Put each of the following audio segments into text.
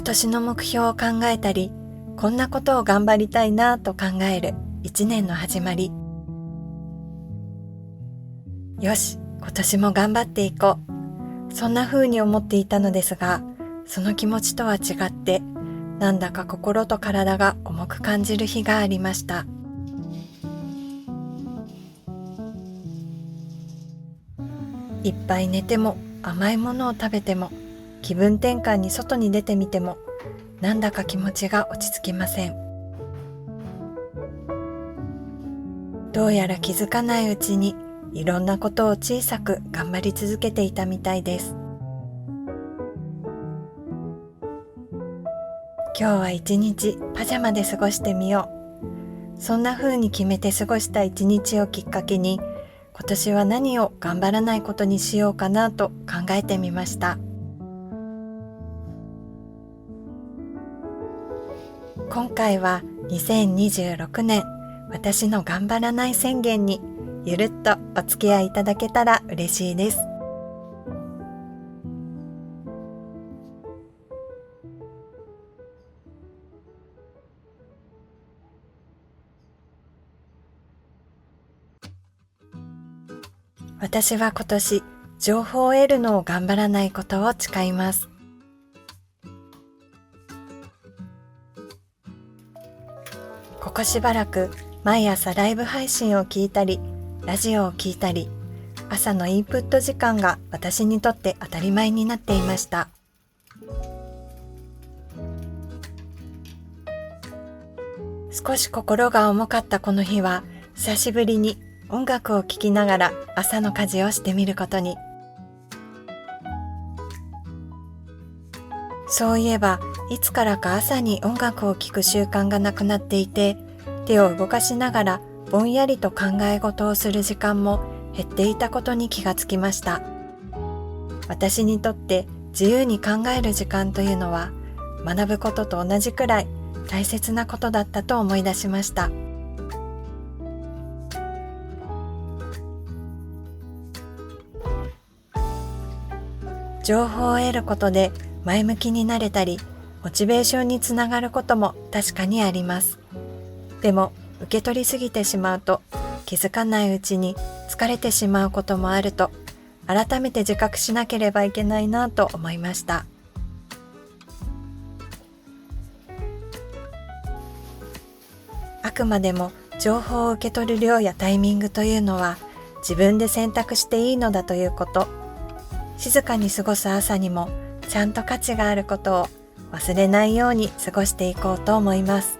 年の目標を考えたり、こんなことを頑張りたいなと考える一年の始まり。よし、今年も頑張っていこう。そんな風に思っていたのですが、その気持ちとは違って、なんだか心と体が重く感じる日がありました。いっぱい寝ても甘いものを食べても気分転換に外に出てみてもなんだか気持ちが落ち着きません。どうやら気づかないうちにいろんなことを小さく頑張り続けていたみたいです。今日は一日パジャマで過ごしてみよう。そんな風に決めて過ごした一日をきっかけに、今年は何を頑張らないことにしようかなと考えてみました。今回は2026年私の頑張らない宣言にゆるっとお付き合いいただけたら嬉しいです。私は今年情報を得るのを頑張らないことを誓います。ここしばらく毎朝ライブ配信を聞いたりラジオを聞いたり、朝のインプット時間が私にとって当たり前になっていました。少し心が重かったこの日は、久しぶりに音楽を聴きながら朝の家事をしてみることに。そういえばいつからか朝に音楽を聴く習慣がなくなっていて、手を動かしながらぼんやりと考え事をする時間も減っていたことに気がつきました。私にとって自由に考える時間というのは、学ぶことと同じくらい大切なことだったと思い出しました。情報を得ることで前向きになれたり、モチベーションにつながることも確かにあります。でも、受け取りすぎてしまうと、気づかないうちに疲れてしまうこともあると、改めて自覚しなければいけないなと思いました。あくまでも情報を受け取る量やタイミングというのは、自分で選択していいのだということ。静かに過ごす朝にもちゃんと価値があることを忘れないように過ごしていこうと思います。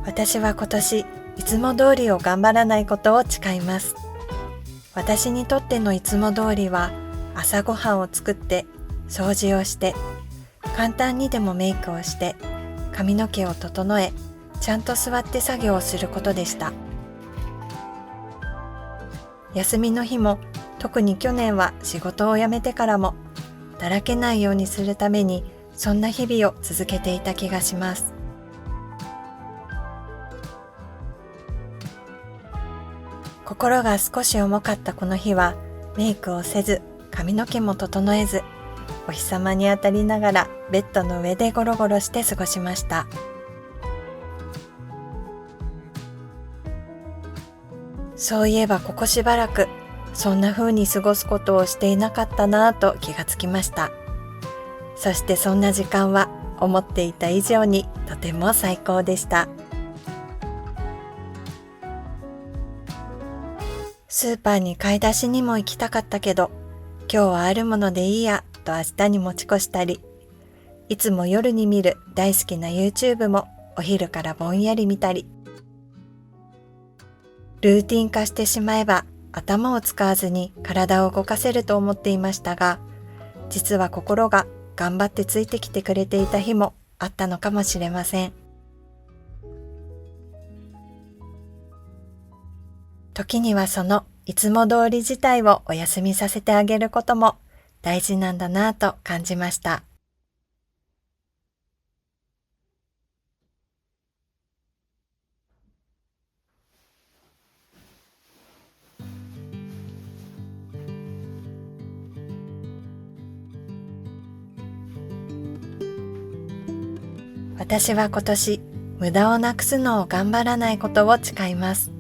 私は今年いつも通りを頑張らないことを誓います。私にとってのいつも通りは、朝ごはんを作って掃除をして簡単にでもメイクをして髪の毛を整え、ちゃんと座って作業をすることでした。休みの日も、特に去年は仕事を辞めてからもだらけないようにするために、そんな日々を続けていた気がします。心が少し重かったこの日は、メイクをせず髪の毛も整えず、お日様に当たりながらベッドの上でゴロゴロして過ごしました。そういえばここしばらくそんな風に過ごすことをしていなかったなぁと気がつきました。そしてそんな時間は思っていた以上にとても最高でした。スーパーに買い出しにも行きたかったけど、今日はあるものでいいやと明日に持ち越したり、いつも夜に見る大好きな YouTube もお昼からぼんやり見たり、ルーティン化してしまえば頭を使わずに体を動かせると思っていましたが、実は心が頑張ってついてきてくれていた日もあったのかもしれません。時にはそのいつも通り自体をお休みさせてあげることも大事なんだなぁと感じました。私は今年、無駄をなくすのを頑張らないことを誓います。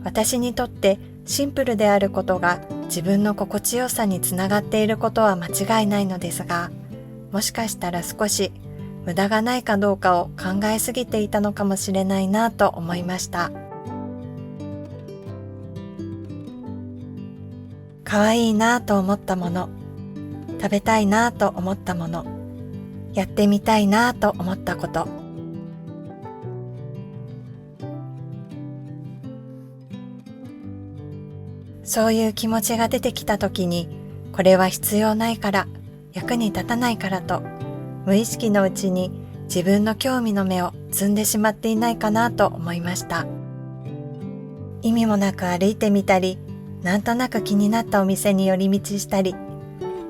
私にとってシンプルであることが自分の心地よさにつながっていることは間違いないのですが、もしかしたら少し無駄がないかどうかを考えすぎていたのかもしれないなと思いました。可愛いなと思ったもの、食べたいなと思ったもの、やってみたいなと思ったこと、そういう気持ちが出てきたときに、これは必要ないから、役に立たないからと、無意識のうちに自分の興味の目を摘んでしまっていないかなと思いました。意味もなく歩いてみたり、なんとなく気になったお店に寄り道したり、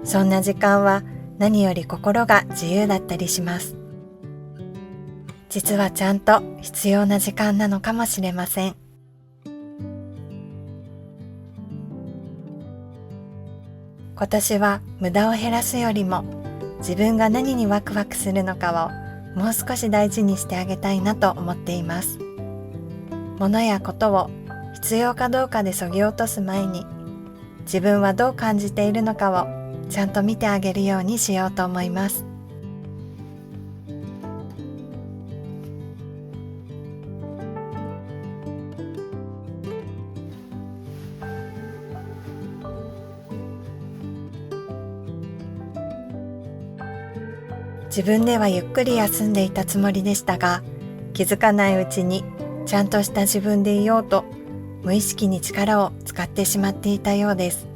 そんな時間は何より心が自由だったりします。実はちゃんと必要な時間なのかもしれません。今年は無駄を減らすよりも自分が何にワクワクするのかをもう少し大事にしてあげたいなと思っています。物やことを必要かどうかで削ぎ落とす前に、自分はどう感じているのかをちゃんと見てあげるようにしようと思います。自分ではゆっくり休んでいたつもりでしたが、気づかないうちにちゃんとした自分でいようと無意識に力を使ってしまっていたようです。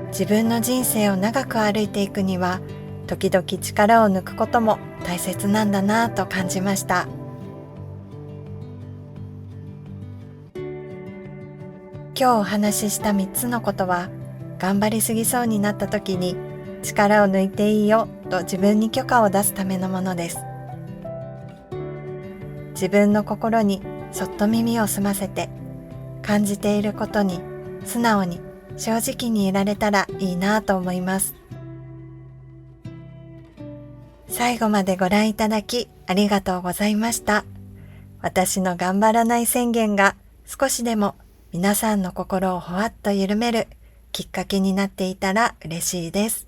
自分の人生を長く歩いていくには、時々力を抜くことも大切なんだなぁと感じました。今日お話しした3つのことは、頑張りすぎそうになった時に力を抜いていいよと自分に許可を出すためのものです。自分の心にそっと耳を澄ませて、感じていることに素直に正直にいられたらいいなと思います。最後までご覧いただきありがとうございました。私の頑張らない宣言が少しでも皆さんの心をほわっと緩めるきっかけになっていたら嬉しいです。